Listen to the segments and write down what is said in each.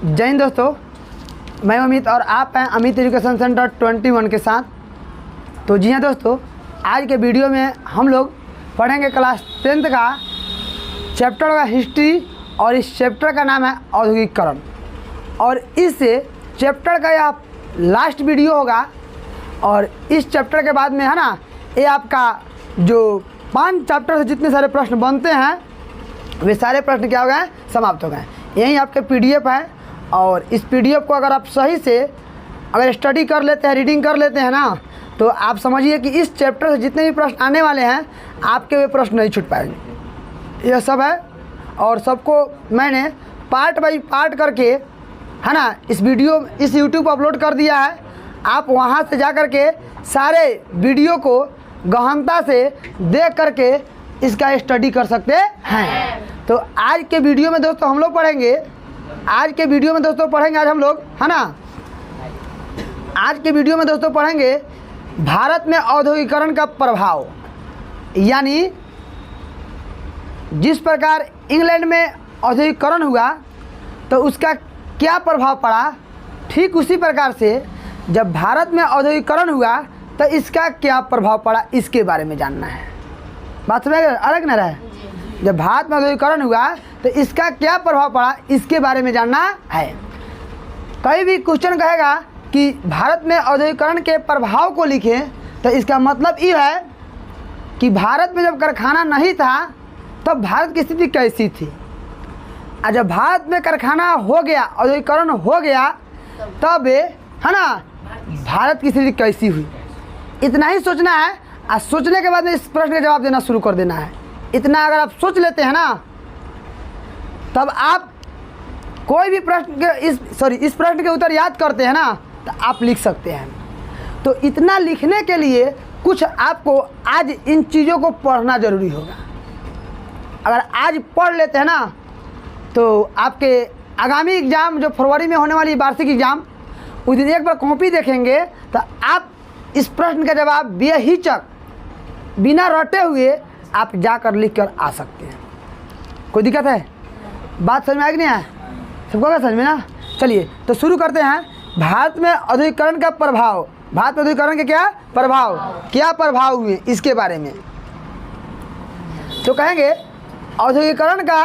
जय हिंद दोस्तों, मैं अमित और आप हैं अमित एजुकेशन सेंटर 21 के साथ। तो जी हाँ दोस्तों, आज के वीडियो में हम लोग पढ़ेंगे क्लास 10th का चैप्टर का हिस्ट्री और इस चैप्टर का नाम है औद्योगिकरण। और इस चैप्टर का यह लास्ट वीडियो होगा और इस चैप्टर के बाद में है ना, ये आपका जो 5 चैप्टर से जितने सारे प्रश्न बनते हैं वे सारे प्रश्न क्या हो गए, समाप्त हो गए। यही आपके PDF है और इस PDF को अगर आप सही से अगर स्टडी कर लेते हैं, रीडिंग कर लेते हैं ना, तो आप समझिए कि इस चैप्टर से जितने भी प्रश्न आने वाले हैं आपके वे प्रश्न नहीं छूट पाएंगे। यह सब है और सबको मैंने पार्ट बाई पार्ट करके है ना इस YouTube पर अपलोड कर दिया है। आप वहां से जा कर के सारे वीडियो को गहनता से देख करके इसका स्टडी कर सकते हैं। तो आज के वीडियो में दोस्तों हम लोग पढ़ेंगे, आज हम लोग है ना, आज के वीडियो में दोस्तों पढ़ेंगे भारत में औद्योगिकरण का प्रभाव। यानी जिस प्रकार इंग्लैंड में औद्योगिकरण हुआ तो उसका क्या प्रभाव पड़ा, ठीक उसी प्रकार से जब भारत में औद्योगिकरण हुआ तो इसका क्या प्रभाव पड़ा, इसके बारे में जानना है। बात समझ अलग ना रहे, जब भारत में औद्योगिकरण हुआ तो इसका क्या प्रभाव पड़ा, इसके बारे में जानना है। कई भी क्वेश्चन कहेगा कि भारत में औद्योगिकरण के प्रभाव को लिखें, तो इसका मतलब ये है कि भारत में जब कारखाना नहीं था तब भारत की स्थिति कैसी थी, और जब भारत में कारखाना हो गया, औद्योगिकरण हो गया, तब है ना भारत की स्थिति कैसी हुई। इतना ही सोचना है और सोचने के बाद में इस प्रश्न का जवाब देना शुरू कर देना है। इतना अगर आप सोच लेते हैं ना, तब आप कोई भी प्रश्न के इस प्रश्न के उत्तर याद करते हैं ना, तो आप लिख सकते हैं। तो इतना लिखने के लिए कुछ आपको आज इन चीज़ों को पढ़ना ज़रूरी होगा। अगर आज पढ़ लेते हैं ना, तो आपके आगामी एग्ज़ाम जो फरवरी में होने वाली वार्षिक एग्ज़ाम, उस दिन एक बार कॉपी देखेंगे तो आप इस प्रश्न का जवाब बेहिचक बिना रटे हुए आप जाकर लिख कर आ सकते हैं। कोई दिक्कत है? बात समझ में आ गई नहीं है? सबको क्या समझ में ना? चलिए तो शुरू करते हैं। भारत में औद्योगिकरण का प्रभाव, भारत में औद्योगिकरण के क्या प्रभाव हुए इसके बारे में। तो कहेंगे औद्योगिकरण का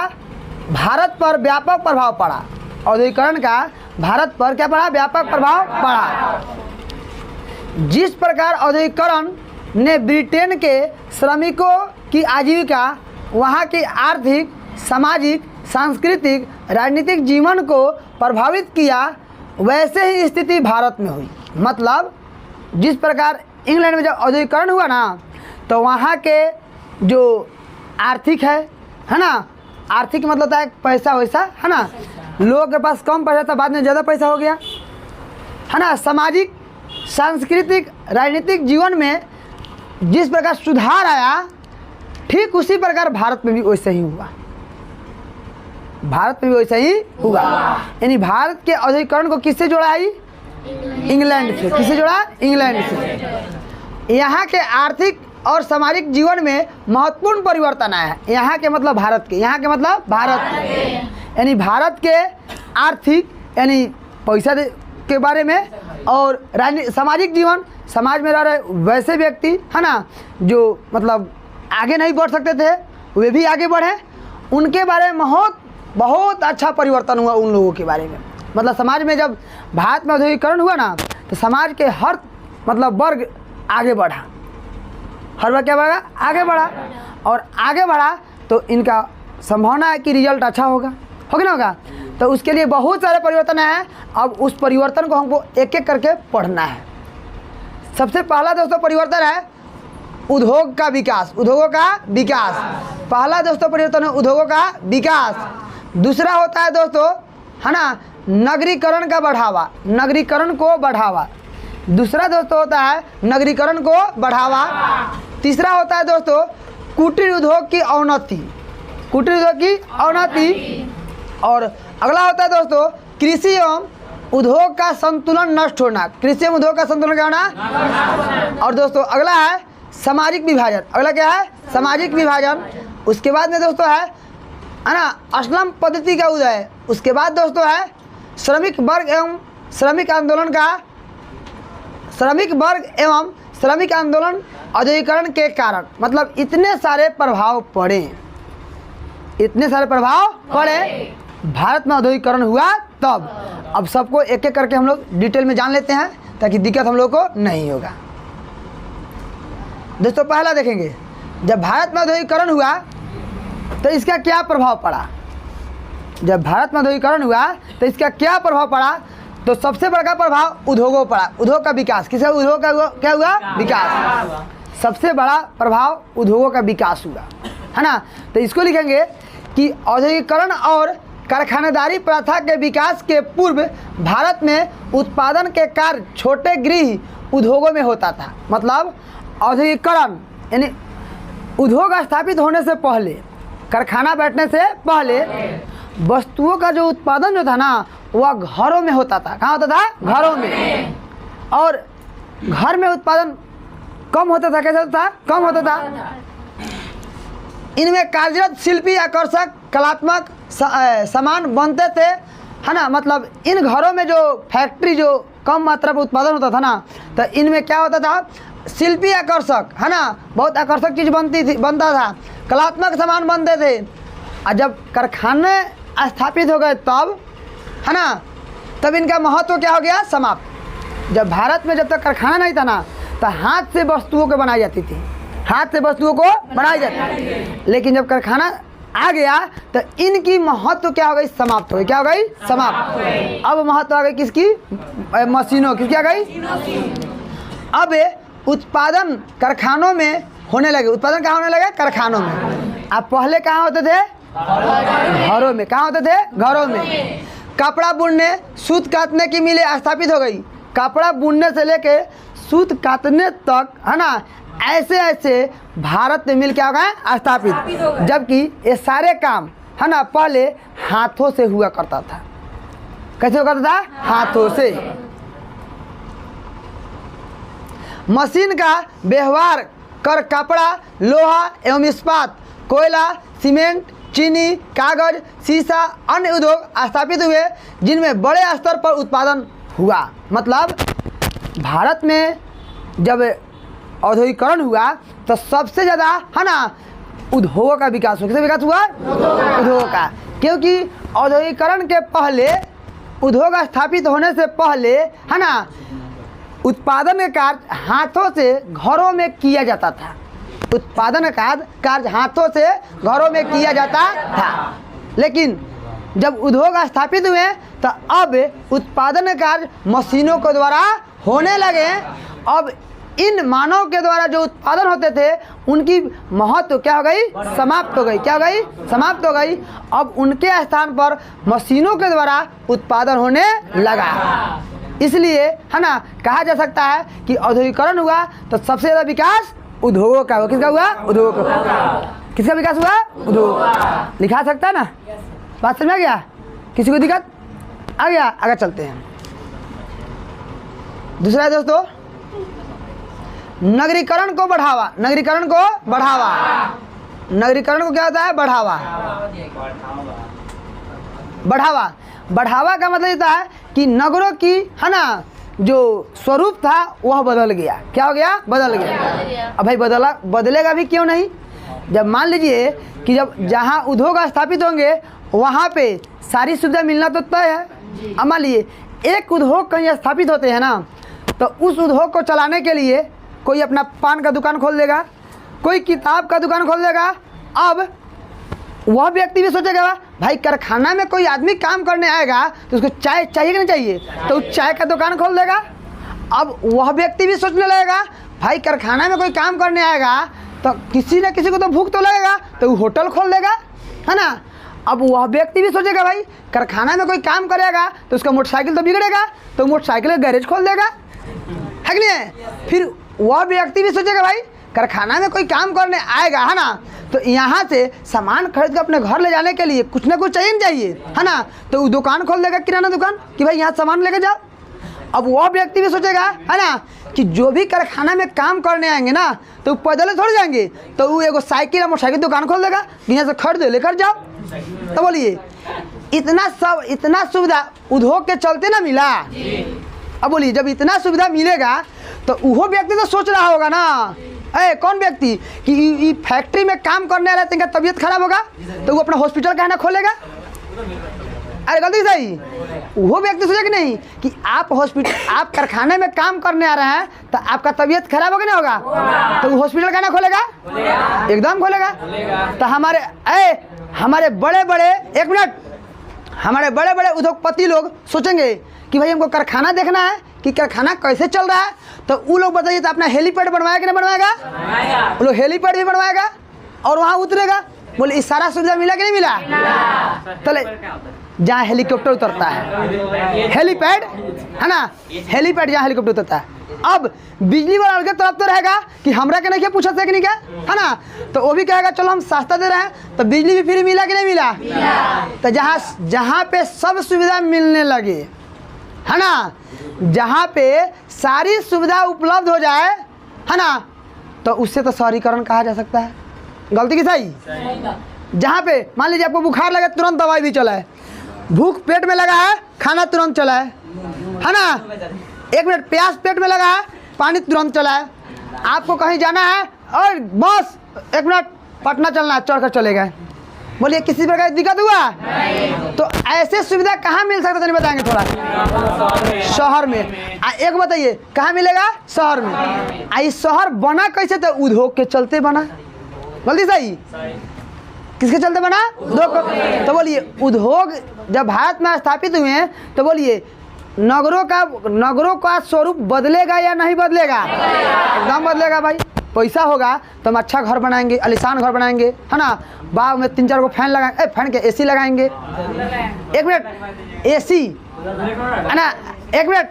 भारत पर व्यापक प्रभाव पड़ा। औद्योगिकरण का भारत पर क्या पड़ा? व्यापक प्रभाव पड़ा। जिस प्रकार औद्योगिकरण ने ब्रिटेन के श्रमिकों की आजीविका, वहाँ की आर्थिक, सामाजिक, सांस्कृतिक, राजनीतिक जीवन को प्रभावित किया, वैसे ही स्थिति भारत में हुई। मतलब जिस प्रकार इंग्लैंड में जब औद्योगिकरण हुआ ना, तो वहाँ के जो आर्थिक है ना, आर्थिक मतलब होता है पैसा वैसा, है ना, लोगों के पास कम पैसा था, बाद में ज़्यादा पैसा हो गया, है ना। सामाजिक, सांस्कृतिक, राजनीतिक जीवन में जिस प्रकार सुधार आया, ठीक उसी प्रकार भारत में भी वैसे ही हुआ। भारत में भी वैसे ही हुआ। यानी भारत के औद्योगिकरण को किससे जोड़ा है? इंग्लैंड से। किससे जोड़ा? इंग्लैंड से। यहाँ के आर्थिक और सामाजिक जीवन में महत्वपूर्ण परिवर्तन आया है। यहाँ के मतलब भारत के, यहाँ के मतलब भारत के, यानी भारत के आर्थिक यानी पैसा के बारे में, और सामाजिक जीवन, समाज में रह रहे वैसे व्यक्ति है ना जो मतलब आगे नहीं बढ़ सकते थे, वे भी आगे बढ़े। उनके बारे में बहुत अच्छा परिवर्तन हुआ उन लोगों के बारे में। मतलब समाज में जब भारत में औद्योगिकरण हुआ ना, तो समाज के हर मतलब वर्ग आगे बढ़ा, हर वर्ग क्या बढ़ा? आगे बढ़ा। और आगे बढ़ा तो इनका संभावना है कि रिजल्ट अच्छा होगा ना होगा। तो उसके लिए बहुत सारे परिवर्तन हैं। अब उस परिवर्तन को हमको एक एक करके पढ़ना है। सबसे पहला दोस्तों परिवर्तन है उद्योग का विकास। उद्योगों का विकास पहला दोस्तों परिवर्तन है, उद्योगों का विकास। दूसरा होता है दोस्तों है ना नगरीकरण का बढ़ावा, नगरीकरण को बढ़ावा। दूसरा दोस्तों होता है नगरीकरण को बढ़ावा। तीसरा होता है दोस्तों कुटीर उद्योग की अवनति, कुटीर उद्योग की अवनति। और अगला होता है दोस्तों कृषि एवं उद्योग का संतुलन नष्ट होना, कृषि एवं उद्योग का संतुलन क्या होना। और दोस्तों अगला है सामाजिक विभाजन। अगला क्या है? सामाजिक विभाजन। उसके बाद में दोस्तों है ना असलम पद्धति का उदय। उसके बाद दोस्तों है श्रमिक वर्ग एवं श्रमिक आंदोलन औद्योगिकरण के कारण, मतलब इतने सारे प्रभाव पड़े, भारत में औद्योगिकरण हुआ तब। अब सबको एक एक करके हम लोग डिटेल में जान लेते हैं ताकि दिक्कत हम लोग को नहीं होगा। दोस्तों पहला देखेंगे, जब भारत में औद्योगिकरण हुआ तो इसका क्या प्रभाव पड़ा। जब भारत में औद्योगिकरण हुआ तो इसका क्या प्रभाव पड़ा, तो सबसे बड़ा प्रभाव उद्योगों पड़ा। उद्योग का विकास, किसका उद्योग का क्या हुआ, विकास। सबसे बड़ा प्रभाव उद्योगों का विकास हुआ, है ना। तो इसको लिखेंगे कि औद्योगिकरण और कारखानेदारी प्रथा के विकास के पूर्व भारत में उत्पादन के कार्य छोटे गृह उद्योगों में होता था। मतलब औद्योगिकरण यानी उद्योग स्थापित होने से पहले, कारखाना बैठने से पहले वस्तुओं का जो उत्पादन जो था ना वह घरों में होता था। कहाँ होता था, घरों में। और घर में उत्पादन कम होता था। कैसे होता था, कम होता था। इनमें कार्यरत शिल्पी, आकर्षक, कलात्मक सामान बनते थे, है ना। मतलब इन घरों में जो फैक्ट्री जो कम मात्रा में उत्पादन होता था ना, तो इनमें क्या होता था, शिल्पी, आकर्षक, है ना, बहुत आकर्षक चीज़ बनता था, कलात्मक सामान बनते थे। और जब कारखाने स्थापित हो गए तब, है ना, तब इनका महत्व क्या हो गया, समाप्त। जब भारत में जब तक कारखाना नहीं था ना, तो हाथ से वस्तुओं को बनाई जाती थी, हाथ से वस्तुओं को बनाई जाती थी। लेकिन जब कारखाना आ गया तो इनकी महत्व क्या हो गई, समाप्त हो गई। क्या हो गई, समाप्त। अब महत्व आ गई किसकी, मशीनों की। क्या गई, अब उत्पादन कारखानों में होने लगे। उत्पादन कहाँ होने लगे, कारखानों में। अब पहले कहाँ होते थे, घरों में। कहाँ होते थे, घरों में। कपड़ा बुनने, सूत काटने की मिलें स्थापित हो गई। कपड़ा बुनने से लेके सूत काटने तक, है ना, ऐसे ऐसे भारत में मिल क्या हो गए, स्थापित। जबकि ये सारे काम, है ना, पहले हाथों से हुआ करता था। कैसे हुआ करता था, हाथों से। मशीन का व्यवहार कर कपड़ा, लोहा एवं इस्पात, कोयला, सीमेंट, चीनी, कागज, शीशा, अन्य उद्योग स्थापित हुए जिनमें बड़े स्तर पर उत्पादन हुआ। मतलब भारत में जब औद्योगिकरण हुआ तो सबसे ज़्यादा, है ना, उद्योगों का विकास हुआ। किसका विकास हुआ, उद्योगों का। क्योंकि औद्योगिकरण के पहले, उद्योग स्थापित होने से पहले, है ना, उत्पादन का कार्य हाथों से घरों में किया जाता था। उत्पादन का कार्य हाथों से घरों में किया जाता था। लेकिन जब उद्योग स्थापित हुए तो अब उत्पादन कार्य मशीनों के द्वारा होने लगे। अब इन मानव के द्वारा जो उत्पादन होते थे उनकी महत्व क्या हो गई, समाप्त हो गई। क्या हो गई, समाप्त हो गई। अब उनके स्थान पर मशीनों के द्वारा उत्पादन होने लगा। इसलिए, है ना, कहा जा सकता है कि औद्योगिकरण हुआ तो सबसे ज़्यादा विकास उद्योगों का हुआ। किसका हुआ, उद्योगों का। किसका विकास हुआ, उद्योग। लिखा सकता है ना, बात समझ में आ गया, किसी को दिक्कत आ गया। आगे चलते हैं। दूसरा है दोस्तों, नगरीकरण को बढ़ावा। नगरीकरण को बढ़ावा। नगरीकरण को क्या होता है, बढ़ावा। बढ़ावा, बढ़ावा का मतलब होता है कि नगरों की, है ना, जो स्वरूप था वह बदल गया। क्या हो गया, बदल गया। अब भाई बदलेगा भी क्यों नहीं। जब मान लीजिए कि जब जहाँ उद्योग स्थापित होंगे वहाँ पे सारी सुविधा मिलना तो तय है। अब मान लीजिए एक उद्योग कहीं स्थापित होते हैं ना, तो उस उद्योग को चलाने के लिए कोई अपना पान का दुकान खोल देगा, कोई किताब का दुकान खोल देगा। अब वह व्यक्ति भी सोचेगा भाई कारखाना में कोई आदमी काम करने आएगा तो उसको चाय चाहिए कि नहीं चाहिए, तो चाय का दुकान खोल देगा। अब वह व्यक्ति भी सोचने लगेगा भाई कारखाना में कोई काम करने आएगा तो किसी न किसी को तो भूख तो लगेगा, तो वो होटल खोल देगा, है ना। अब वह व्यक्ति भी सोचेगा भाई कारखाना में कोई काम करेगा तो उसका मोटरसाइकिल तो बिगड़ेगा, तो मोटरसाइकिल का गैरेज खोल देगा, है कि नहीं। फिर वह व्यक्ति भी सोचेगा भाई कारखाना में कोई काम करने आएगा, है ना, तो यहाँ से सामान खरीद कर अपने घर ले जाने के लिए कुछ ना कुछ चाहिए नहीं चाहिए, है ना। तो वो दुकान खोल देगा, किराना दुकान, कि भाई यहाँ सामान लेके जाओ। अब वह व्यक्ति भी सोचेगा, है ना, कि जो भी कारखाना में काम करने आएंगे ना तो पैदल थोड़ी जाएंगे, तो वो एगो साइकिल या मोटरसाइकिल दुकान खोल देगा कि यहाँ से खरीद लेकर जाओ। तो बोलिए इतना सुविधा उद्योग के चलते ना मिला। अब बोलिए, जब इतना सुविधा मिलेगा तो वो व्यक्ति तो सोच रहा होगा ना, कौन व्यक्ति कि फैक्ट्री में काम करने वाला इनका तबीयत खराब होगा तो वो अपना हॉस्पिटल कहना खोलेगा। अरे गलती सही, वो व्यक्ति सोचे कि नहीं कि आप कारखाने में काम करने आ रहे हैं तो आपका तबीयत खराब होगा, नहीं होगा, तो वो हॉस्पिटल कहना खोलेगा, एकदम खोलेगा। तो हमारे बड़े बड़े उद्योगपति लोग सोचेंगे कि भाई हमको कारखाना देखना है कि कारखाना कैसे चल रहा है, तो वो लोग बताइए तो अपना हेलीपैड बनवाएगा कि नहीं बनवाएगा, वो लोग हेलीपैड भी बनवाएगा और वहाँ उतरेगा। बोले इस सारा सुविधा मिला कि नहीं मिला? चले जहाँ हेलीकॉप्टर उतरता है हेलीपैड है ना, हेलीपैड जहाँ हेलीकॉप्टर उतरता है। अब बिजली वाला अलग तरफ तो रहेगा कि हमरा के नहीं क्या पूछा कि नहीं क्या है ना, तो वो भी कहेगा चलो हम सस्ता दे रहे हैं, तो बिजली भी फ्री मिला कि नहीं मिला? तो जहाँ पे सब सुविधा मिलने लगे है ना, जहाँ पे सारी सुविधा उपलब्ध हो जाए है ना, तो उससे तो शहरीकरण कहा जा सकता है। गलती की सही? जहाँ पे मान लीजिए आपको बुखार लगे तुरंत दवाई भी चला है, भूख पेट में लगा है खाना तुरंत चला है ना, 1 मिनट प्यास पेट में लगा है पानी तुरंत चला है, आपको कहीं जाना है और बस 1 मिनट पटना चलना है चढ़ कर चले गए। बोलिए किसी प्रकार की दिक्कत हुआ? तो ऐसे सुविधा कहाँ मिल सकता है नहीं बताएंगे थोड़ा? शहर में। एक बताइए कहाँ मिलेगा? शहर में। इस शहर बना कैसे? तो उद्योग के चलते बना। गलती सही? किसके चलते बना? उद्योग। तो बोलिए उद्योग जब भारत में स्थापित हुए हैं तो बोलिए नगरों का स्वरूप बदलेगा या नहीं बदलेगा? एकदम बदलेगा भाई। पैसा होगा तो हम अच्छा घर बनाएंगे, आलीशान घर बनाएंगे है ना, बाग में 3-4 को फैन लगाएंगे, फैन के एसी लगाएंगे, 1 मिनट एसी है ना, 1 मिनट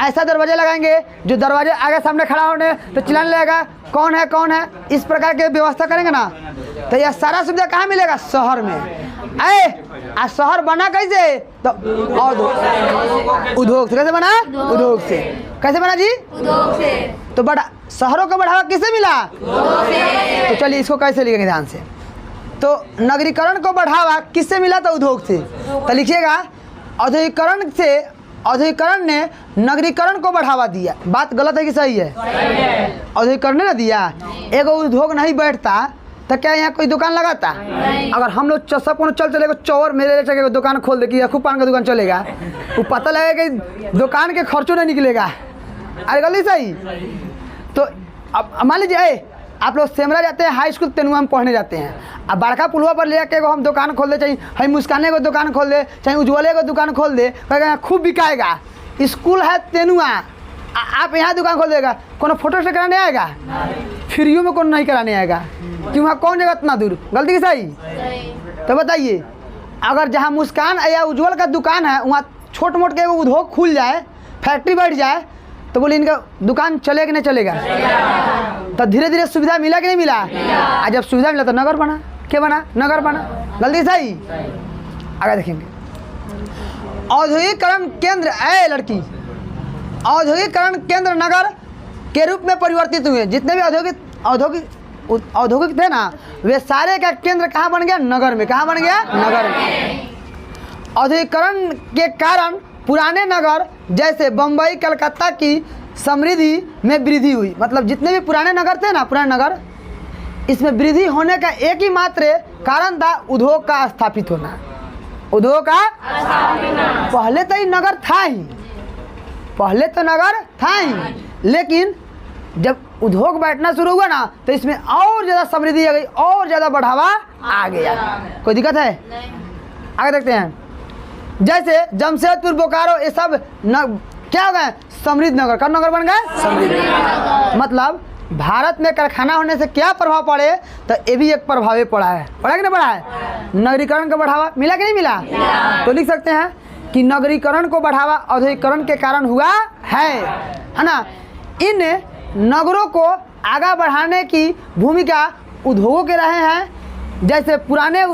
ऐसा दरवाजे लगाएंगे जो दरवाजे आगे सामने खड़ा होने तो चिल्लाने लगेगा कौन है, इस प्रकार के व्यवस्था करेंगे ना। तो यह सारा सुविधा कहाँ मिलेगा? शहर में। शहर बना कैसे? तो उद्योग से। कैसे बना? उद्योग से। कैसे बना जी? उद्योग से। तो शहरों का बढ़ावा किससे मिला? उद्योग से। तो चलिए इसको कैसे लिखेंगे ध्यान से। तो नगरीकरण को बढ़ावा किससे मिला? तो उद्योग से। तो लिखिएगा औद्योगिकरण ने नगरीकरण को बढ़ावा दिया। बात गलत है कि सही है? औद्योगिकरण ने ना दिया। एगो उद्योग नहीं बैठता तो क्या यहाँ कोई दुकान लगाता? अगर हम लोग सब को चलेगा चौर मेरे चलेगा दुकान खोल दे कि खूब पान का दुकान चलेगा, वो पता लगेगा कि दुकान के खर्चों नहीं निकलेगा। अरे गलती सही? तो अब मान लीजिए आप लोग सेमरा जाते हैं, हाई स्कूल तेनुआ में पढ़ने जाते हैं, अब बड़का पुलवा पर ले के हम दुकान खोल दे, चाहे हम मुस्काने को दुकान खोल दे, चाहे उज्ज्वले को दुकान खोल दे, कहेगा खूब बिकाएगा। स्कूल है तेनुआ, आप यहाँ दुकान खोल देगा, कोनो फोटो से कराने आएगा? फ्रीओ में कौन नहीं कराने आएगा कि वहाँ कौन जगह इतना दूर? गलती की सही? तो बताइए अगर जहाँ मुस्कान या उज्ज्वल का दुकान है वहाँ छोट मोट के उद्योग खुल जाए, फैक्ट्री बैठ जाए, तो बोले इनका दुकान चलेगा कि नहीं चलेगा? तो धीरे धीरे सुविधा मिला कि नहीं मिला? और जब सुविधा मिला तो नगर बना। क्या बना? नगर बना। गलती सही? आगे देखेंगे औद्योगिकरण केंद्र औद्योगिकरण केंद्र नगर के रूप में परिवर्तित हुए। जितने भी औद्योगिक थे ना वे सारे का केंद्र कहाँ बन गया? नगर में। कहाँ बन गया? नगर में। औद्योगिकरण के कारण पुराने नगर जैसे बम्बई कलकत्ता की समृद्धि में वृद्धि हुई। मतलब जितने भी पुराने नगर थे ना, पुराने नगर, इसमें वृद्धि होने का एक ही मात्र कारण था उद्योग का स्थापित होना। उद्योग का पहले तो ये नगर था ही, पहले तो नगर था ही, लेकिन जब उद्योग बैठना शुरू हुआ ना तो इसमें और ज़्यादा समृद्धि आ गई, और ज़्यादा बढ़ावा आ गया। कोई दिक्कत है? आगे देखते हैं। जैसे जमशेदपुर, बोकारो, ये सब क्या हो गए? समृद्ध नगर। कौन नगर बन गए? समृद्ध। मतलब भारत में कारखाना होने से क्या प्रभाव पड़े? तो ये भी एक प्रभाव पड़ा है। पड़ा कि नहीं पड़ा है? नगरीकरण का बढ़ावा मिला कि नहीं मिला? तो लिख सकते हैं कि नगरीकरण को बढ़ावा औद्योगिकरण के कारण हुआ है ना। इन नगरों को आगे बढ़ाने की भूमिका उद्योगों के रहे हैं। जैसे पुराने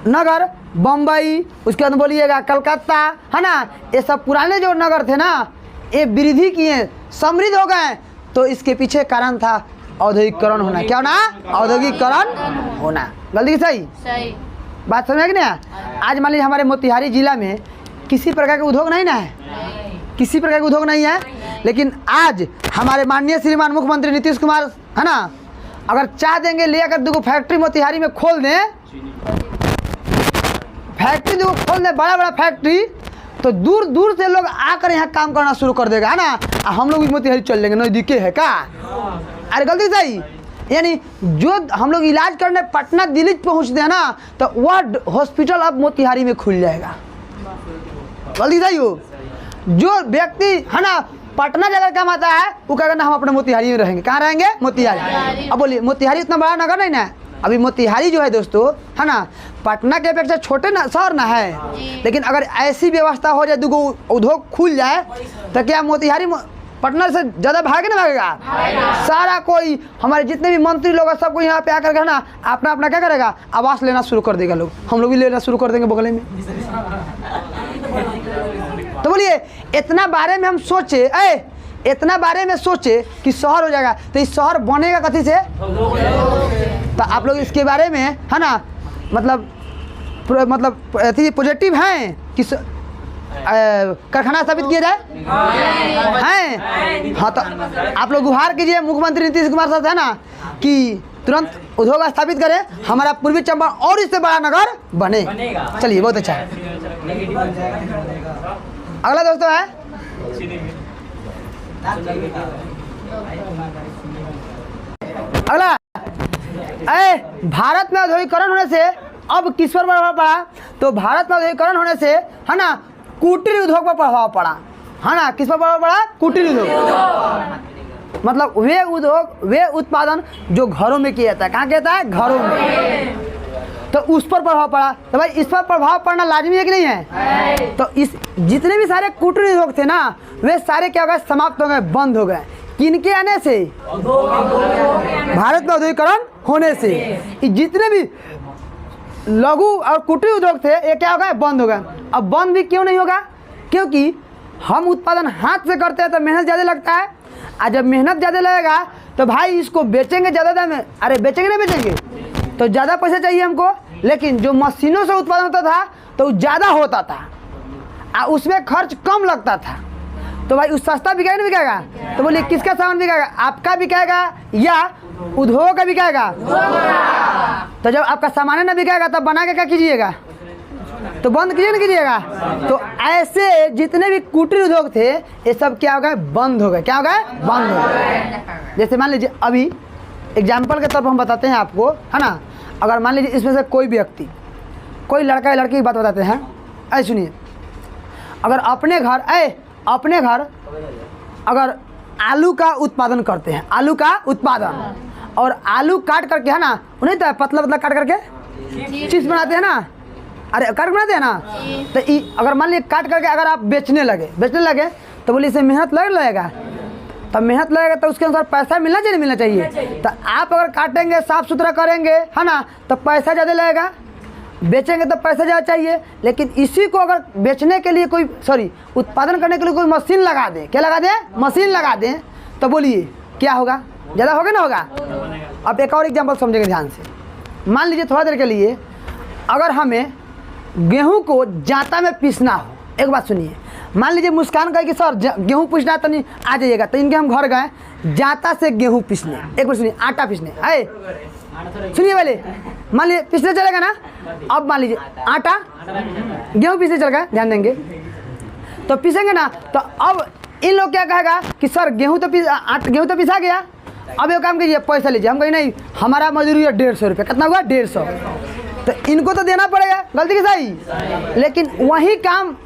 नगर बम्बई, उसके बाद बोलिएगा कलकत्ता, है ना, ये सब पुराने जो नगर थे ना ये वृद्धि किए, समृद्ध हो गए। तो इसके पीछे कारण था औद्योगिकरण होना। क्या होना? औद्योगिकरण होना। गलती सही? बात समझ में ना। आज मान लीजिए हमारे मोतिहारी जिला में किसी प्रकार का उद्योग नहीं ना है, किसी प्रकार का उद्योग नहीं है, लेकिन आज हमारे माननीय श्रीमान मुख्यमंत्री नीतीश कुमार है ना, अगर चाह देंगे ले अगर 2 फैक्ट्री मोतिहारी में खोल दें, फैक्ट्री 2 खोल दें, बड़ा बड़ा फैक्ट्री, तो दूर दूर से लोग आकर यहाँ काम करना शुरू कर देगा है ना। हम लोग भी मोतिहारी चल लेंगे, नज़दीके है का। अरे गलती सही, यानी जो हम लोग इलाज करने पटना दिल्ली पहुँचते हैं ना, तो वह हॉस्पिटल अब मोतिहारी में खुल जाएगा। गलती सही हो, जो व्यक्ति है ना पटना जाकर कमाता है वो क्या करना, हम अपने मोतिहारी में रहेंगे। कहाँ रहेंगे? मोतिहारी। अब बोलिए मोतिहारी उतना बड़ा नगर नहीं ना, अभी मोतिहारी जो है दोस्तों है ना, पटना के अपेक्षा छोटे ना शहर ना है, लेकिन अगर ऐसी व्यवस्था हो जाए, 2 उद्योग खुल जाए, तो क्या मोतिहारी पटना से ज़्यादा भागे ना भागेगा? सारा कोई हमारे जितने भी मंत्री लोग हैं सबको यहाँ पे आकर के ना अपना अपना क्या करेगा, आवास लेना शुरू कर देगा लोग। हम लोग भी लेना शुरू कर देंगे बगल में। तो बोलिए इतना बारे में हम सोचे, इतना बारे में सोचे कि शहर हो जाएगा, तो इस शहर बनेगा कथी से? तो आप लोग इसके बारे में है ना मतलब पॉजिटिव हैं कि कारखाना स्थापित किया जाए हैं? हाँ, तो आप लोग गुहार कीजिए मुख्यमंत्री नीतीश कुमार साहब है ना कि तुरंत उद्योग स्थापित करें, हमारा पूर्वी चंपारण और इससे बड़ा नगर बने। चलिए बहुत अच्छा। अगला दोस्तों है अगला, भारत में औद्योगिकरण होने से अब किस पर प्रभाव पड़ा? तो भारत में औद्योगिकरण होने से है ना कुटीर उद्योग पर प्रभाव पड़ा है ना। किस पर प्रभाव पड़ा? कुटीर उद्योग, मतलब वे उद्योग, वे उत्पादन जो घरों में किया जाता है। कहाँ किया जाता है? घरों में। तो उस पर प्रभाव पड़ा। तो भाई इस पर प्रभाव पड़ना लाजमी है कि नहीं है? तो इस जितने भी सारे कुटीर उद्योग थे ना, वे सारे क्या हो गए? समाप्त हो गए, बंद हो गए। किनके आने से? भारत में औद्योगिकरण होने से। जितने भी लघु और कुटीर उद्योग थे ये क्या हो गए? बंद हो गए। अब बंद भी क्यों नहीं होगा? क्योंकि हम उत्पादन हाथ से करते हैं तो मेहनत ज़्यादा लगता है, और जब मेहनत ज़्यादा लगेगा तो भाई इसको बेचेंगे ज़्यादा दाम में, अरे बेचेंगे नहीं बेचेंगे तो ज़्यादा पैसा चाहिए हमको। लेकिन जो मशीनों से उत्पादन होता था तो ज़्यादा होता था और उसमें खर्च कम लगता था, तो भाई उस सस्ता बिकाएगा नहीं बिकाएगा? तो बोलिए किसका सामान बिकाएगा? आपका बिकाएगा या उद्योग का बिकाएगा? तो जब आपका सामान ना बिकाएगा तब बना के क्या कीजिएगा? तो बंद कीजिए ना कीजिएगा। तो ऐसे जितने भी कुटीर उद्योग थे ये सब क्या हो गए? बंद हो गए। क्या हो गए? बंद हो गए। जैसे मान लीजिए अभी एग्जाम्पल के तौर पर हम बताते हैं आपको है ना, अगर मान लीजिए इसमें से कोई व्यक्ति, कोई लड़का या लड़की की बात बताते हैं, ऐसे सुनिए, अगर अपने घर अगर आलू का उत्पादन करते हैं, आलू का उत्पादन, और आलू काट करके है ना उन्हें तो पतला पतला काट करके चिप्स बनाते हैं ना, अरे काट बनाते हैं ना, तो अगर मान लीजिए काट करके अगर आप बेचने लगे तो बोलिए इसे मेहनत लगेगा, तब मेहनत लगेगा तो उसके अनुसार पैसा मिलना चाहिए, मिलना चाहिए। तो आप अगर काटेंगे साफ़ सुथरा करेंगे है ना तो पैसा ज़्यादा लगेगा, बेचेंगे तो पैसा ज़्यादा चाहिए। लेकिन इसी को अगर बेचने के लिए उत्पादन करने के लिए कोई मशीन लगा दें, क्या लगा दें? मशीन लगा दें, तो बोलिए क्या होगा? ज़्यादा होगा ना होगा? अब एक और एग्जाम्पल समझेंगे ध्यान से। मान लीजिए थोड़ा देर के लिए अगर हमें गेहूं को जाता में पीसना हो, एक बात सुनिए, मान लीजिए मुस्कान कहे कि सर गेहूं पीसना तो नहीं आ जाइएगा, तो इनके हम घर गए जाता से गेहूं पीसने, एक बार सुनिए, आटा पीसने, सुनिए पहले, मान लीजिए पीसने चलेगा ना, अब मान लीजिए आटा गेहूं पीसने चल गए, ध्यान देंगे तो पीसेंगे ना, तो अब इन लोग क्या कहेगा कि सर गेहूं तो पीसा गया, अब ये काम कीजिए पैसा लीजिए। हम कहीं नहीं, हमारा मजदूरी है 150 रुपये, कितना हुआ? 150। तो इनको तो देना पड़ेगा, गलती की सही, लेकिन वही काम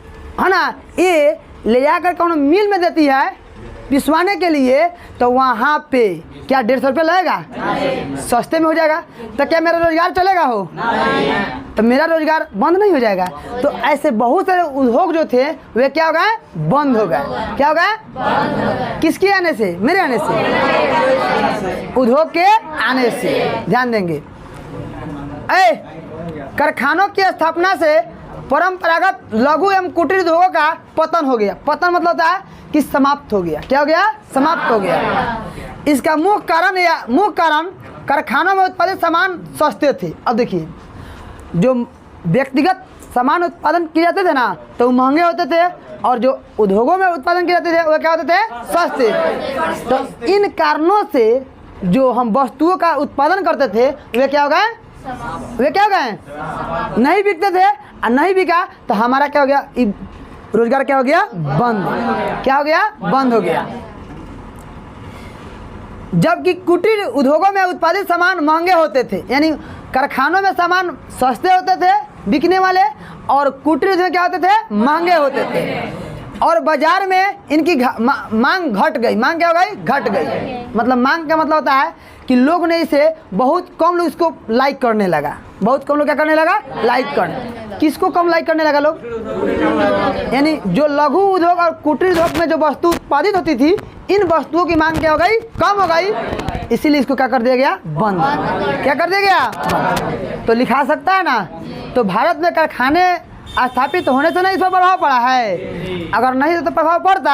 है ना ये ले जाकर कौन मिल में देती है पिसवाने के लिए, तो वहाँ पे क्या 150 रुपये लगेगा? सस्ते में हो जाएगा। तो क्या मेरा रोजगार चलेगा हो? तो मेरा रोजगार बंद नहीं हो जाएगा। तो ऐसे बहुत सारे उद्योग जो थे वे क्या हो गए? बंद हो गए। क्या हो गए? किसके आने से? मेरे आने से, उद्योग के आने से। ध्यान देंगे, कारखानों की स्थापना से परंपरागत लघु एवं कुटीर उद्योगों का पतन हो गया। पतन मतलब होता है कि समाप्त हो गया। क्या हो गया? समाप्त हो गया। इसका मुख्य कारण कारखानों में उत्पादित सामान सस्ते थे। अब देखिए जो व्यक्तिगत सामान उत्पादन किए जाते थे ना तो वो महंगे होते थे, और जो उद्योगों में उत्पादन किए जाते थे वो क्या होते थे, सस्ते। तो इन कारणों से जो हम वस्तुओं का उत्पादन करते थे वे क्या हो गए, वे क्या हो गए, नहीं बिकते थे, और नहीं बिका तो हमारा क्या हो गया, रोजगार क्या हो गया, बंद। क्या हो गया, बंद हो गया। जबकि कुटीर उद्योगों में उत्पादित सामान महंगे होते थे, यानी कारखानों में सामान सस्ते होते थे बिकने वाले, और कुटीर उद्योग क्या होते थे, महंगे होते थे। और बाजार में इनकी मांग घट गई। मांग क्या हो गई, घट गई। मतलब मांग का मतलब होता है कि लोग ने इसे बहुत कम लोग इसको लाइक करने लगा। बहुत कम लोग क्या करने लगा, लाइक करने। किसको कम लाइक करने लगा लोग, यानी जो लघु उद्योग और कुटीर उद्योग में जो वस्तु उत्पादित होती थी, इन वस्तुओं की मांग क्या हो गई, कम हो गई। इसीलिए इसको क्या कर दिया गया, बंद। क्या कर दिया गया, बंद। तो लिखा सकता है ना। तो भारत में कारखाने स्थापित होने से नहीं इस पर प्रभाव पड़ा है, अगर नहीं तो प्रभाव पड़ता,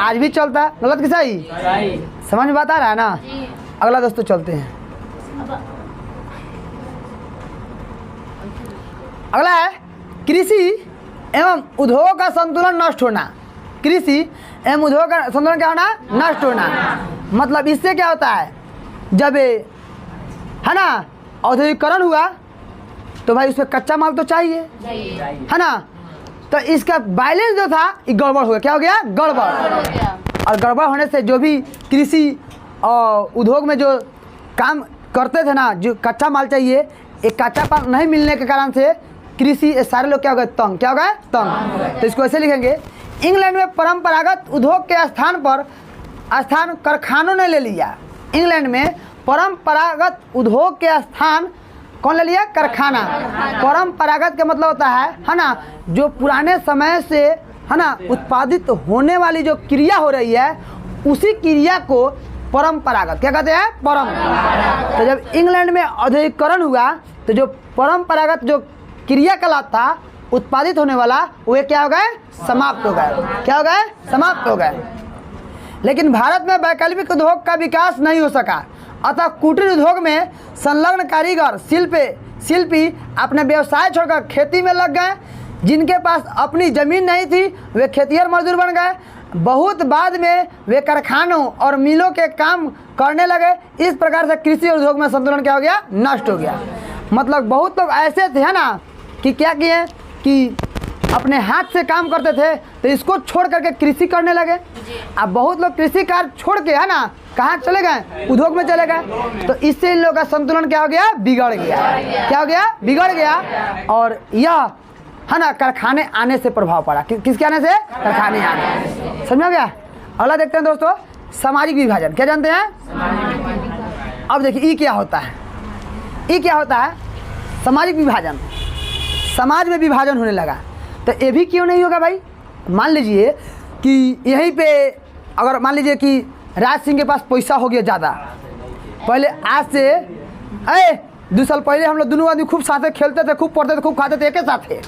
आज भी चलता। गलत कि सही, समझ में बात आ रहा है ना। अगला दोस्तों चलते हैं। अगला है कृषि एवं उद्योग का संतुलन नष्ट होना। कृषि एवं उद्योग का संतुलन क्या होना, नष्ट होना। मतलब इससे क्या होता है, जब है ना औद्योगिकरण हुआ तो भाई उसमें कच्चा माल तो चाहिए, है ना। तो इसका बैलेंस जो था ये गड़बड़ हो गया। क्या हो गया, गड़बड़। और गड़बड़ होने से जो भी कृषि और उद्योग में जो काम करते थे ना, जो कच्चा माल चाहिए, एक कच्चा माल नहीं मिलने के कारण से कृषि सारे लोग क्या हो गए, तंग। क्या हो गए, तंग। तो इसको ऐसे लिखेंगे, इंग्लैंड में परंपरागत उद्योग के स्थान कारखानों ने ले लिया। इंग्लैंड में परंपरागत उद्योग के स्थान कौन ले लिया, कारखाना। परंपरागत का मतलब होता है ना, जो पुराने समय से है ना उत्पादित होने वाली जो क्रिया हो रही है, उसी क्रिया को परंपरागत क्या कहते हैं, परंपरा। तो जब इंग्लैंड में औद्योगिकरण हुआ तो जो परंपरागत जो क्रियाकलाप था उत्पादित होने वाला, वे क्या हो गए, समाप्त हो गए। क्या हो गए, समाप्त हो गए। लेकिन भारत में वैकल्पिक उद्योग का विकास नहीं हो सका, अतः कुटीर उद्योग में संलग्न कारीगर शिल्पी अपने व्यवसाय छोड़कर खेती में लग गए। जिनके पास अपनी जमीन नहीं थी वे खेतिहर मजदूर बन गए। बहुत बाद में वे कारखानों और मिलों के काम करने लगे। इस प्रकार से कृषि और उद्योग में संतुलन क्या हो गया, नष्ट हो गया। मतलब बहुत लोग ऐसे थे है ना कि क्या किए कि अपने हाथ से काम करते थे, तो इसको छोड़ करके कृषि करने लगे। अब बहुत लोग कृषि कार्य छोड़ के है ना कहाँ चले गए, उद्योग में चले गए। तो इससे इन लोगों का संतुलन क्या हो गया, बिगड़ गया। क्या हो गया, बिगड़ गया। और यह है ना कारखाने आने से प्रभाव पड़ा। किसके आने से, कारखाने आने। समझ गया। अगला देखते हैं दोस्तों, सामाजिक विभाजन। क्या जानते हैं। अब देखिए ये क्या होता है, ये क्या होता है, सामाजिक विभाजन। समाज में विभाजन होने लगा। तो ये भी क्यों नहीं होगा भाई। मान लीजिए कि यहीं पे अगर मान लीजिए कि राज सिंह के पास पैसा हो गया ज़्यादा, पहले आज से 2 साल पहले हम लोग दोनों आदमी खूब साथ खेलते थे, खूब पढ़ते थे, खूब खाते थे एक साथ थे।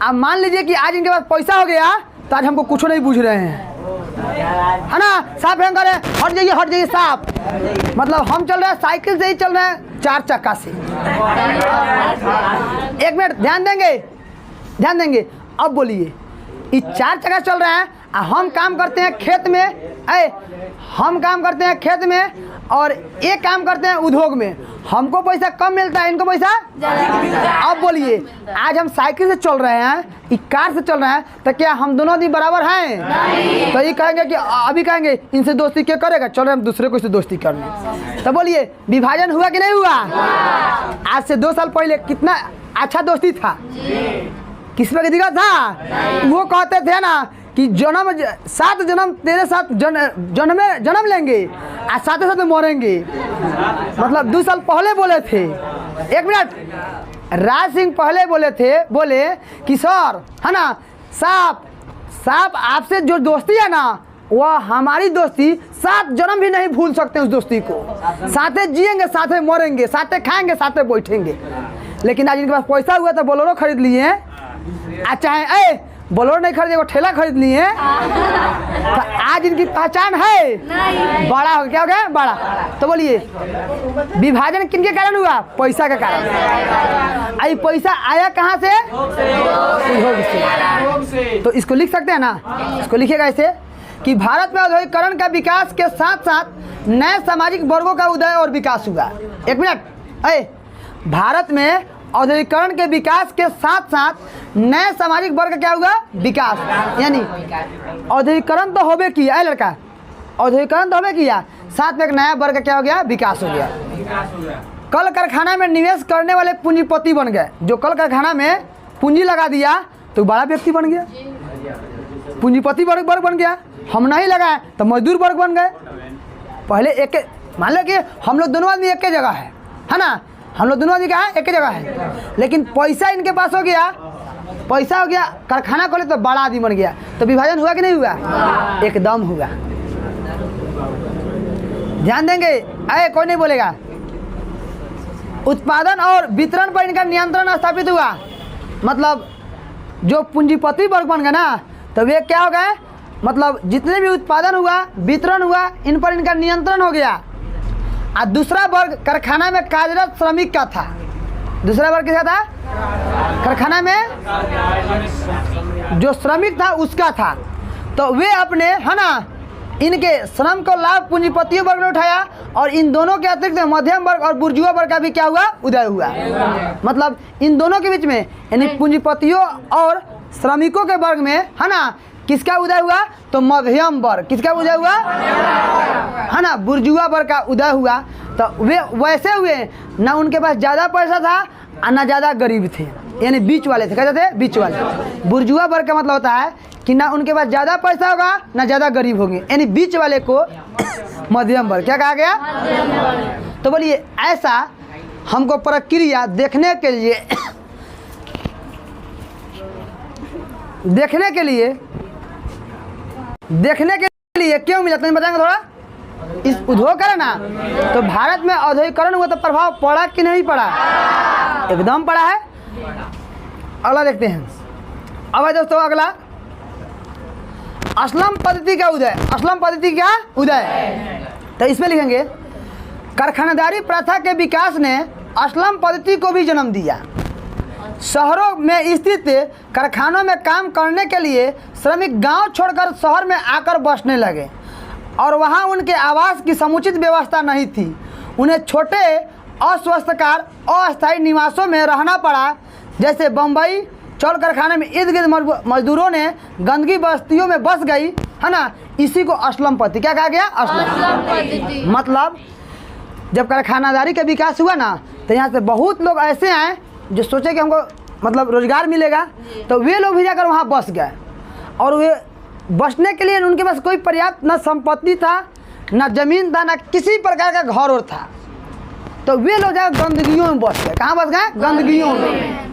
अब मान लीजिए कि आज इनके पास पैसा हो गया तो आज हमको कुछ नहीं पूछ रहे हैं, है ना। साफ है, हट जाइए हट जाइए साफ। मतलब हम चल रहे हैं साइकिल से ही चल रहे हैं, 4 चक्का से। एक मिनट ध्यान देंगे, ध्यान देंगे। अब बोलिए, ये 4 चक्का चल रहे हैं, हम काम करते हैं खेत में, हम काम करते हैं खेत में और ये काम करते हैं उद्योग में। हमको पैसा कम मिलता है, इनको पैसा। अब बोलिए, आज हम साइकिल से चल रहे हैं, ये कार से चल रहे हैं, तो क्या हम दोनों भी बराबर हैं? तो ये कहेंगे कि अभी कहेंगे इनसे दोस्ती क्या करेगा, चल रहे हम दूसरे को से दोस्ती करने। तो बोलिए विभाजन हुआ कि नहीं हुआ। आज से 2 साल पहले कितना अच्छा दोस्ती था, किस पर दिक्कत था। वो कहते थे ना कि 7 जन्म तेरे साथ जन्म लेंगे और साथ साथ मरेंगे। मतलब 2 साल पहले बोले थे। एक मिनट, राज सिंह पहले बोले थे, बोले कि सर है ना साहब आपसे जो दोस्ती है ना, वह हमारी दोस्ती 7 जन्म भी नहीं भूल सकते उस दोस्ती को। साथे जिएंगे, साथे मरेंगे, साथे खाएंगे, साथे बैठेंगे। लेकिन आज इनके पास पैसा हुआ तो बोलेरो खरीद लिए। अच्छा है बोलोरो नहीं खरीदे, वो ठेला खरीद लिए तो आज इनकी पहचान है नहीं। बड़ा हो गया, क्या हो गया? बड़ा। तो बोलिए विभाजन किनके कारण हुआ? पैसा के कारण। आई पैसा आया कहाँ से? उद्योग से। तो इसको लिख सकते हैं ना, इसको लिखिएगा ऐसे कि भारत में औद्योगिकरण का विकास के साथ साथ नए सामाजिक वर्गों का उदय और विकास हुआ। एक मिनट, भारत में औद्योगिकरण के विकास के साथ साथ नए सामाजिक वर्ग का क्या हुआ? विकास। यानी औद्योगिकरण तो होबे किया है लड़का, औद्योगिकरण तो होबे किया, साथ में एक नया वर्ग का क्या हो गया? विकास हो गया। कल कारखाना में निवेश करने वाले पूंजीपति बन गए। जो कल कारखाना में पूंजी लगा दिया तो बड़ा व्यक्ति बन गया, पूंजीपति वर्ग बन गया। हम नहीं लगाए तो मजदूर वर्ग बन गए। पहले एक, मान लो कि हम लोग दोनों आदमी एक ही जगह है ना, हम लोग दोनों आदमी क्या है? एक ही जगह है, लेकिन पैसा इनके पास हो गया, पैसा हो गया, कारखाना खोले तो बड़ा आदमी बन गया। तो विभाजन हुआ कि नहीं हुआ? एकदम हुआ। ध्यान देंगे, कोई नहीं बोलेगा। उत्पादन और वितरण पर इनका नियंत्रण स्थापित हुआ। मतलब जो पूंजीपति वर्ग बन गया ना, तो वे क्या हो गए? मतलब जितने भी उत्पादन हुआ, वितरण हुआ, इन पर इनका नियंत्रण हो गया। और दूसरा वर्ग कारखाना में कार्यरत श्रमिक का था। दूसरा वर्ग किसका था? कारखाना में जो श्रमिक था उसका था। तो वे अपने, है ना, इनके श्रम को लाभ पूंजीपतियों वर्ग ने उठाया और इन दोनों के अतिरिक्त मध्यम वर्ग और बुर्जुआ वर्ग का भी क्या हुआ? उदय हुआ। मतलब इन दोनों के बीच में, यानी पूंजीपतियों और श्रमिकों के वर्ग में, है ना, किसका उदय हुआ? तो मध्यम वर्ग। किसका उदय हुआ? है ना, बुर्जुआ वर्ग का उदय हुआ। तो वे वैसे हुए, ना उनके पास ज़्यादा पैसा था और ना ज़्यादा गरीब थे, यानी बीच वाले थे। कहते थे बीच वाले। बुर्जुआ वर्ग का मतलब होता है कि ना उनके पास ज़्यादा पैसा होगा ना ज़्यादा गरीब होंगे, यानी बीच वाले को मध्यम वर्ग क्या कहा गया? तो बोलिए ऐसा हमको प्रक्रिया देखने के लिए क्यों मिला? तो बताएंगे थोड़ा। इस उद्योग है ना, तो भारत में औद्योगिकरण हुआ तो प्रभाव पड़ा कि नहीं पड़ा? एकदम पड़ा है। अगला देखते हैं। अब है दोस्तों अगला, असलम पद्धति का उदय। असलम पद्धति का उदय, तो इसमें लिखेंगे कारखानेदारी प्रथा के विकास ने असलम पद्धति को भी जन्म दिया। शहरों में स्थित कारखानों में काम करने के लिए श्रमिक गांव छोड़कर शहर में आकर बसने लगे और वहां उनके आवास की समुचित व्यवस्था नहीं थी। उन्हें छोटे अस्वस्थकार अस्थायी निवासों में रहना पड़ा। जैसे बम्बई चौल कारखाने में इर्द गिर्द मजदूरों ने गंदगी बस्तियों में बस गई, है ना, इसी को असलम पद्धति क्या कहा गया? असलम पद्धति। मतलब जब कारखानादारी का विकास हुआ ना, तो यहाँ से बहुत लोग ऐसे आए जो सोचे कि हमको मतलब रोजगार मिलेगा, तो वे लोग भी जाकर वहाँ बस गए। और वे बसने के लिए उनके पास कोई पर्याप्त न संपत्ति था, न जमीन था, न किसी प्रकार का घर और था। तो वे लोग जाकर गंदगियों में बस गए। कहाँ बस गए? गंदगियों में।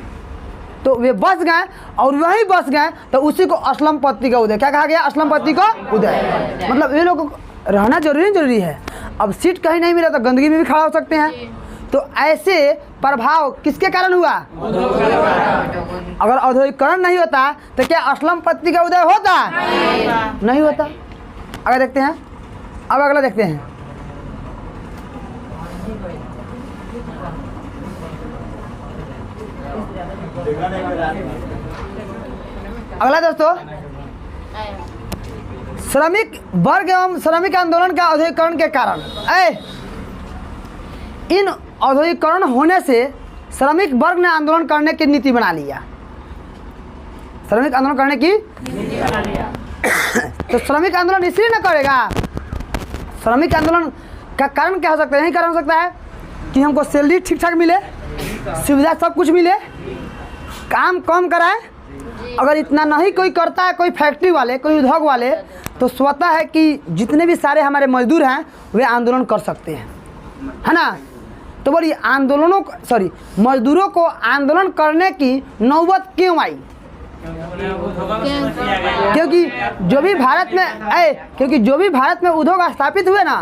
तो वे बस गए और वहीं बस गए, तो उसी को असलम पद्धति का उदय क्या कहा गया? असलम पद्धति को उदय। मतलब वे लोग को रहना जरूरी है। अब सीट कहीं नहीं मिला तो गंदगी में भी खड़ा हो सकते हैं। तो ऐसे प्रभाव किसके कारण हुआ? अगर औद्योगिकरण नहीं होता तो क्या असलम पद्धति का उदय होता? नहीं होता। अगर देखते हैं, अब अगला देखते हैं। अगला दोस्तों, श्रमिक वर्ग एवं श्रमिक आंदोलन का औद्योगिकरण के कारण। इन औद्योगिकरण होने से श्रमिक वर्ग ने आंदोलन करने की नीति बना लिया। श्रमिक आंदोलन करने की नीति बना लिया। तो श्रमिक आंदोलन इसलिए ना करेगा। श्रमिक आंदोलन का कारण क्या हो सकता है? यही कारण हो सकता है कि हमको सैलरी ठीक ठाक मिले, सुविधा सब कुछ मिले, काम कम कराए। अगर इतना नहीं कोई करता है, कोई फैक्ट्री वाले, कोई उद्योग वाले, तो स्वतः है कि जितने भी सारे हमारे मजदूर हैं वे आंदोलन कर सकते हैं, है ना। तो बोलिए मजदूरों को आंदोलन करने की नौबत क्यों आई? क्योंकि जो भी भारत में उद्योग स्थापित हुए ना,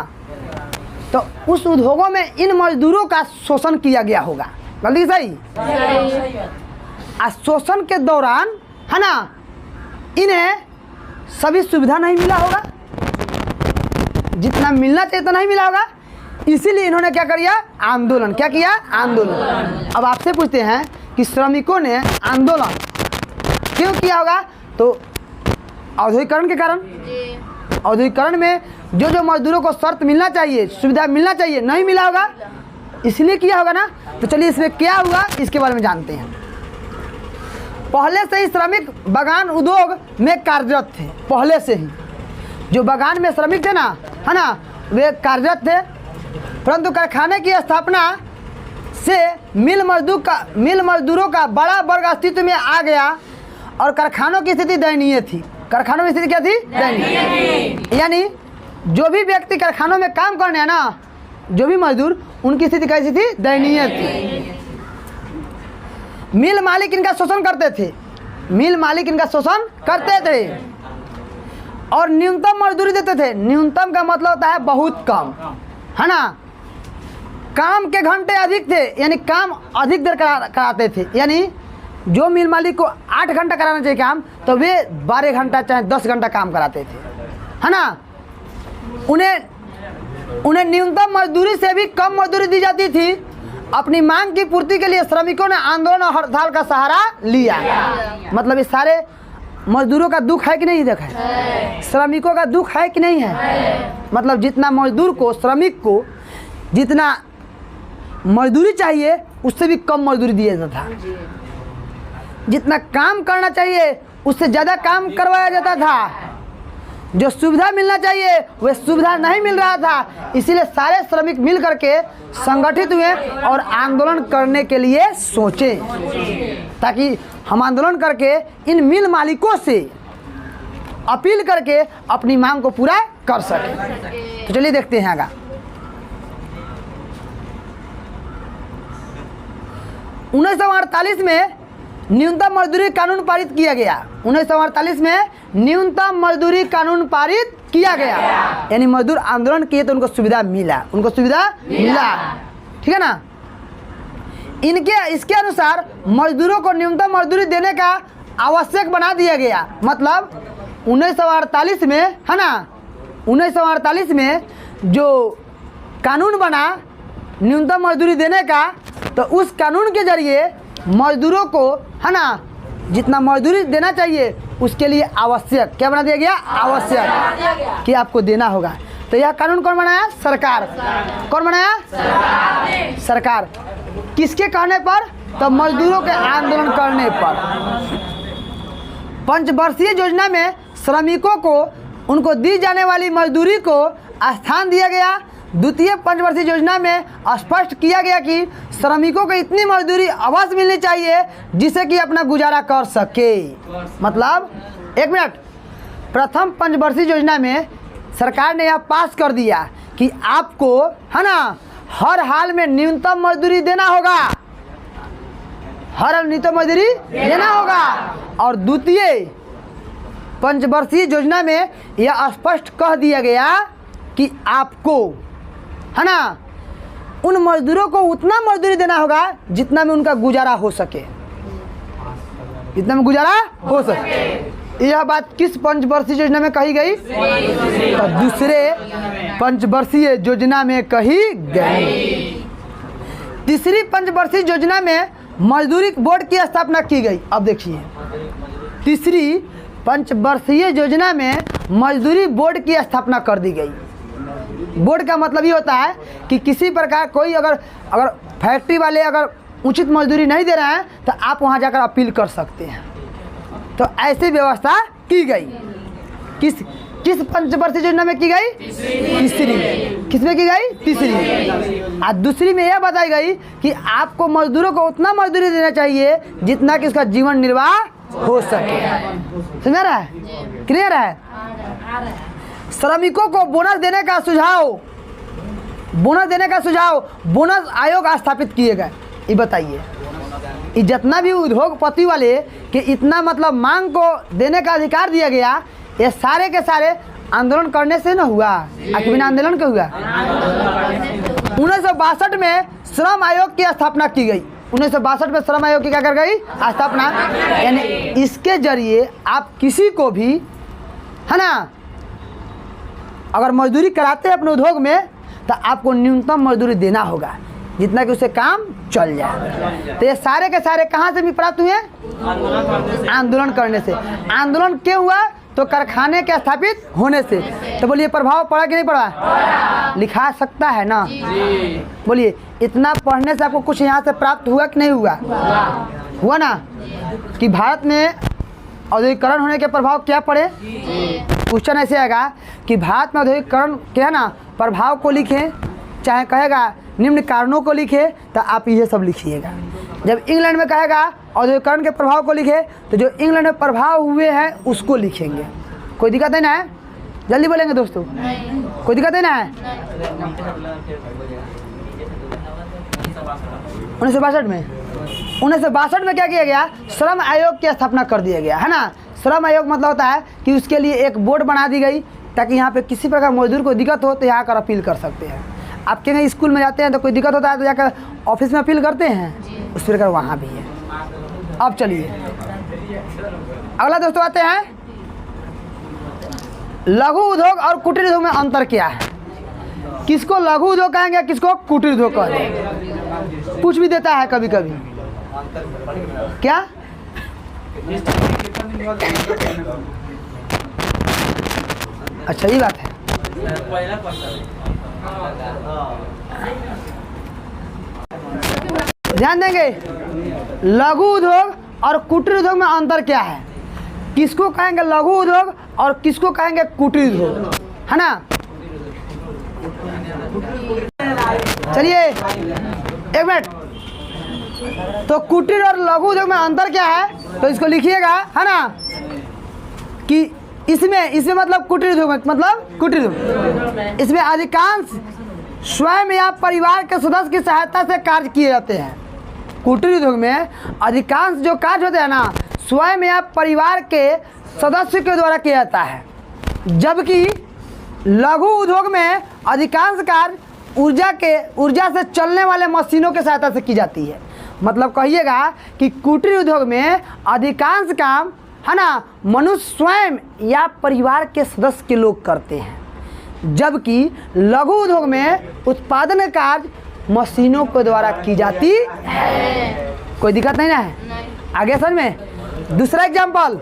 तो उस उद्योगों में इन मजदूरों का शोषण किया गया होगा। गलती सही? शोषण के दौरान, है ना, इन्हें सभी सुविधा नहीं मिला होगा, जितना मिलना चाहिए तो नहीं मिला होगा, इसीलिए इन्होंने क्या किया? आंदोलन। क्या किया? आंदोलन। अब आपसे पूछते हैं कि श्रमिकों ने आंदोलन क्यों किया होगा? तो औद्योगिकरण के कारण। औद्योगिकरण में जो जो मजदूरों को शर्त मिलना चाहिए, सुविधा मिलना चाहिए, नहीं मिला होगा, इसलिए किया होगा ना। तो चलिए इसमें क्या हुआ इसके बारे में जानते हैं। पहले से ही श्रमिक बागान उद्योग में कार्यरत थे। पहले से ही जो बागान में श्रमिक थे ना, है ना, वे कार्यरत थे। परंतु कारखाने की स्थापना से मिल मजदूरों का बड़ा वर्ग अस्तित्व में आ गया और कारखानों की स्थिति दयनीय थी। कारखानों में स्थिति क्या थी? दयनीय। यानी जो भी व्यक्ति कारखानों में काम करने हैं ना, जो भी मजदूर, उनकी स्थिति कैसी थी? दयनीय थी। मिल मालिक इनका शोषण करते थे। मिल मालिक इनका शोषण करते थे और न्यूनतम मजदूरी देते थे। न्यूनतम का मतलब होता है बहुत कम, है ना। काम के घंटे अधिक थे, यानी काम अधिक देर कराते थे। यानी जो मिल मालिक को 8 घंटा कराना चाहिए काम, तो वे 12 घंटा चाहे 10 घंटा काम कराते थे, है ना। उन्हें न्यूनतम मजदूरी से भी कम मजदूरी दी जाती थी। अपनी मांग की पूर्ति के लिए श्रमिकों ने आंदोलन और हड़ताल का सहारा लिया। मतलब इस सारे मजदूरों का दुख है कि नहीं? देखा है, श्रमिकों का दुख है कि नहीं है? मतलब जितना मजदूर को, श्रमिक को जितना मजदूरी चाहिए उससे भी कम मजदूरी दिया जाता था। जितना काम करना चाहिए उससे ज़्यादा काम करवाया जाता था। जो सुविधा मिलना चाहिए वह सुविधा नहीं मिल रहा था। इसीलिए सारे श्रमिक मिल करके संगठित हुए और आंदोलन करने के लिए सोचे, ताकि हम आंदोलन करके इन मिल मालिकों से अपील करके अपनी मांग को पूरा कर सके। तो चलिए देखते हैं आगे। 1948 में न्यूनतम मजदूरी कानून पारित किया गया। 1948 में न्यूनतम मजदूरी कानून पारित किया गया। यानी मजदूर आंदोलन किए तो उनको सुविधा मिला, ठीक है ना। इसके अनुसार मजदूरों को न्यूनतम मजदूरी देने का आवश्यक बना दिया गया। मतलब 1948 में, है ना, 1948 में जो कानून बना न्यूनतम मजदूरी देने का, तो उस कानून के जरिए मजदूरों को, है ना, जितना मजदूरी देना चाहिए उसके लिए आवश्यक क्या बना दिया गया? आवश्यक कि आपको देना होगा। तो यह कानून कौन बनाया? सरकार। कौन बनाया? सरकार। किसके कहने पर? तो मजदूरों के आंदोलन करने पर। पंचवर्षीय योजना में श्रमिकों को उनको दी जाने वाली मजदूरी को स्थान दिया गया। द्वितीय पंचवर्षीय योजना में स्पष्ट किया गया कि श्रमिकों को इतनी मजदूरी अवश्य मिलनी चाहिए जिससे कि अपना गुजारा कर सके। मतलब एक मिनट, प्रथम पंचवर्षीय योजना में सरकार ने यह पास कर दिया कि आपको, है ना, हर हाल में न्यूनतम मजदूरी देना होगा, हर हाल न्यूनतम मजदूरी देना होगा। और द्वितीय पंचवर्षीय योजना में यह स्पष्ट कह दिया गया कि आपको, है ना, उन मजदूरों को उतना मजदूरी देना होगा जितना में उनका गुजारा हो सके, जितना में गुजारा हो सके। यह बात किस पंचवर्षीय योजना में कही गई? तो दूसरे पंचवर्षीय योजना में कही गई। तीसरी पंचवर्षीय योजना में मजदूरी बोर्ड की स्थापना की गई। अब देखिए, तीसरी पंचवर्षीय योजना में मजदूरी बोर्ड की स्थापना कर दी गई। बोर्ड का मतलब ये होता है कि किसी प्रकार कोई अगर फैक्ट्री वाले अगर उचित मजदूरी नहीं दे रहे हैं तो आप वहां जाकर अपील कर सकते हैं। तो ऐसी व्यवस्था की गई। किस पंचवर्षीय योजना में की गई? तीसरी। किसमें की गई? तीसरी। और दूसरी में यह बताई गई कि आपको मजदूरों को उतना मजदूरी देना चाहिए जितना कि उसका जीवन निर्वाह हो सके। समझ रहा है? क्लियर है? श्रमिकों को बोनस देने का सुझाव बोनस आयोग स्थापित किए गए। ये बताइए, ये जितना भी उद्योगपति वाले के इतना मतलब मांग को देने का अधिकार दिया गया, ये सारे के सारे आंदोलन करने से न हुआ, आखिर बिना आंदोलन के हुआ। 1962 में श्रम आयोग की स्थापना की गई। 1962 में श्रम आयोग की क्या कर गई स्थापना। यानी इसके जरिए आप किसी को भी, है ना, अगर मजदूरी कराते हैं अपने उद्योग में तो आपको न्यूनतम मजदूरी देना होगा जितना कि उससे काम चल जाए। तो ये सारे के सारे कहाँ से भी प्राप्त हुए? आंदोलन करने से। आंदोलन क्यों हुआ? तो कारखाने के स्थापित होने से। तो बोलिए प्रभाव पड़ा कि नहीं पड़ा? लिखा सकता है ना? बोलिए इतना पढ़ने से आपको कुछ यहाँ से प्राप्त हुआ कि नहीं हुआ? हुआ ना कि भारत में औद्योगिकरण होने के प्रभाव क्या पड़े? क्वेश्चन ऐसे आएगा कि भारत में औद्योगिकरण क्या है ना प्रभाव को लिखें, चाहे कहेगा निम्न कारणों को लिखे, तो आप ये सब लिखिएगा। जब इंग्लैंड में कहेगा औद्योगिकरण के प्रभाव को लिखे तो जो इंग्लैंड में प्रभाव हुए हैं उसको लिखेंगे। कोई दिक्कत नहीं ना है? जल्दी बोलेंगे दोस्तों, कोई दिक्कत नहीं ना है? 1962 में क्या किया गया? श्रम आयोग की स्थापना कर दिया गया, है ना। श्रम आयोग मतलब होता है कि उसके लिए एक बोर्ड बना दी गई ताकि यहाँ पे किसी प्रकार मजदूर को दिक्कत हो तो यहाँ कर अपील कर सकते हैं। आप कहीं स्कूल में जाते हैं तो कोई दिक्कत होता है तो जाकर ऑफिस में अपील करते हैं, उस प्रकार वहाँ भी है। अब चलिए अगला दोस्तों आते हैं, लघु उद्योग और कुटीर उद्योग में अंतर क्या है? किसको लघु उद्योग कहेंगे, किसको कुटीर उद्योग कहेंगे? पूछ भी देता है कभी कभी। क्या? अच्छा ये बात है। ध्यान देंगे, लघु उद्योग और कुटीर उद्योग में अंतर क्या है? किसको कहेंगे लघु उद्योग और किसको कहेंगे कुटीर उद्योग, है ना। चलिए एक मिनट, तो कुटीर और लघु उद्योग में अंतर क्या है तो इसको लिखिएगा, है ना, कि इसमें मतलब कुटीर उद्योग मतलब कुटीर उद्योग, इसमें अधिकांश स्वयं या परिवार के सदस्य की सहायता से कार्य किए जाते हैं। कुटीर उद्योग में अधिकांश जो कार्य होते हैं ना स्वयं या परिवार के सदस्य के द्वारा किया जाता है, जबकि लघु उद्योग में अधिकांश कार्य ऊर्जा से चलने वाले मशीनों के सहायता से की जाती है। मतलब कहिएगा कि कुटीर उद्योग में अधिकांश काम, है ना, मनुष्य स्वयं या परिवार के सदस्य के लोग करते हैं, जबकि लघु उद्योग में उत्पादन कार्य मशीनों के द्वारा की जाती है। कोई दिक्कत नहीं ना है? आगे समझ में। दूसरा एग्जाम्पल,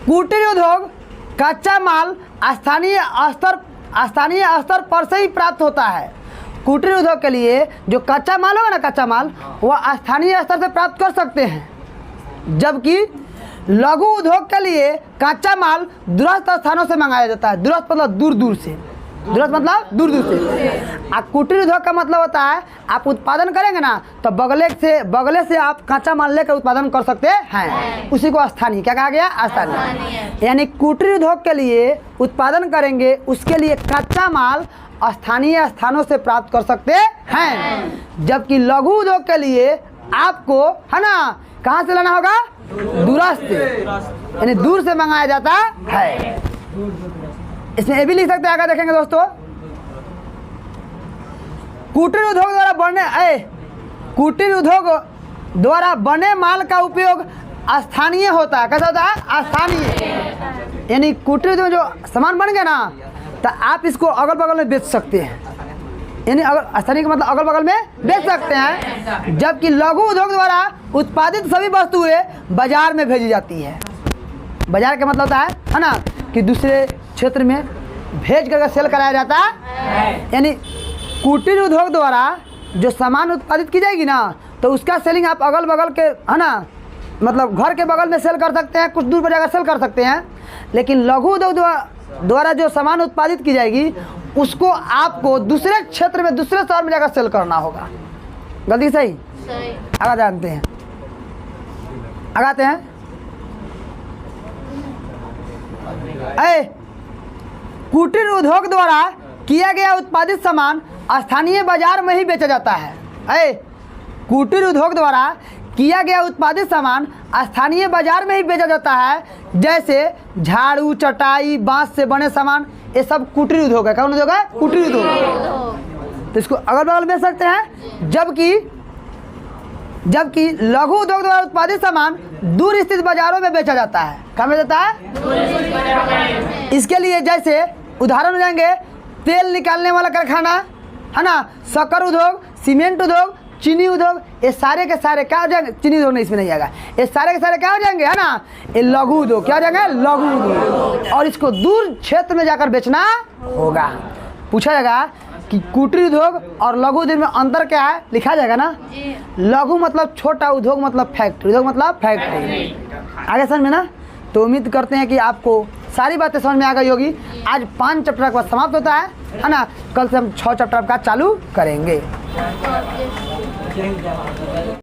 कुटीर उद्योग कच्चा माल स्थानीय स्तर पर से ही प्राप्त होता है। कुटीर उद्योग के लिए जो कच्चा माल होगा ना, कच्चा माल वह स्थानीय स्तर से प्राप्त कर सकते हैं, जबकि लघु उद्योग के लिए कच्चा माल दूरस्थ स्थानों से मंगाया जाता है। दूरस्थ मतलब दूर दूर से, दूरस्थ मतलब दूर दूर से। और कुटीर उद्योग का मतलब होता है आप उत्पादन करेंगे ना तो बगले से आप कच्चा माल लेकर उत्पादन कर सकते हैं, उसी को स्थानीय क्या कहा गया? स्थानीय। यानी कुटीर उद्योग के लिए उत्पादन करेंगे उसके लिए कच्चा माल स्थानीय स्थानों से प्राप्त कर सकते हैं, जबकि लघु उद्योग के लिए आपको, है ना, कहाँ से लाना होगा? दूरस्थ, यानी दूर से मंगाया जाता है। इसमें ये भी लिख सकते हैं, आगे देखेंगे दोस्तों, कुटीर उद्योग द्वारा बने माल का उपयोग स्थानीय होता है। कैसा होता है? स्थानीय। यानी कुटीर उद्योग जो सामान बन गया ना तो आप इसको अगल बगल में बेच सकते हैं, यानी अगर स्थानीय का मतलब अगल बगल में बेच सकते हैं, जबकि लघु उद्योग द्वारा उत्पादित सभी वस्तुएं बाजार में भेजी जाती है। बाजार का मतलब होता है ना, कि दूसरे क्षेत्र में भेज करके सेल कराया जाता है। यानी कुटीर उद्योग द्वारा जो सामान उत्पादित की जाएगी ना तो उसका सेलिंग आप अगल बगल के, है ना, मतलब घर के बगल में सेल कर सकते हैं, कुछ दूर पर जाकर सेल कर सकते हैं, लेकिन लघु उद्योग द्वारा जो सामान उत्पादित की जाएगी उसको आपको दूसरे क्षेत्र में, दूसरे शहर में जाकर सेल करना होगा। गलती सही? आगे जानते हैं, आगाते हैं। कुटीर उद्योग द्वारा किया गया उत्पादित सामान स्थानीय बाजार में ही बेचा जाता है। कुटीर उद्योग द्वारा किया गया उत्पादित सामान स्थानीय बाजार में ही बेचा जाता है, जैसे झाड़ू, चटाई, बांस से बने सामान, ये सब कुटीर उद्योग है। कौन उद्योग है? कुटीर उद्योग। तो इसको अगल बगल बेच सकते हैं। जबकि लघु उद्योग द्वारा उत्पादित सामान दूर स्थित बाजारों में बेचा जाता है। कहाँ बेचा जाता है? इसके लिए जैसे उदाहरण हो जाएंगे तेल निकालने वाला कारखाना है ना, शक्कर उद्योग, सीमेंट उद्योग, चीनी उद्योग, ये सारे के सारे क्या हो जाएंगे? चीनी उद्योग नहीं इसमें नहीं आएगा। ये सारे के सारे क्या हो जाएंगे है ना, ये लघु उद्योग। क्या हो जाएंगे? लघु उद्योग। और इसको दूर क्षेत्र में जाकर बेचना होगा। पूछा जाएगा कि कुटीर उद्योग और लघु उद्योग में अंतर क्या है, लिखा जाएगा ना। लघु मतलब छोटा, उद्योग मतलब फैक्ट्री, उद्योग मतलब फैक्ट्री। आगे समझ में ना। तो उम्मीद करते हैं कि आपको सारी बातें समझ में आ गई होगी। आज 5 चैप्टर का समाप्त होता है ना। कल से हम 6 चैप्टर का चालू करेंगे।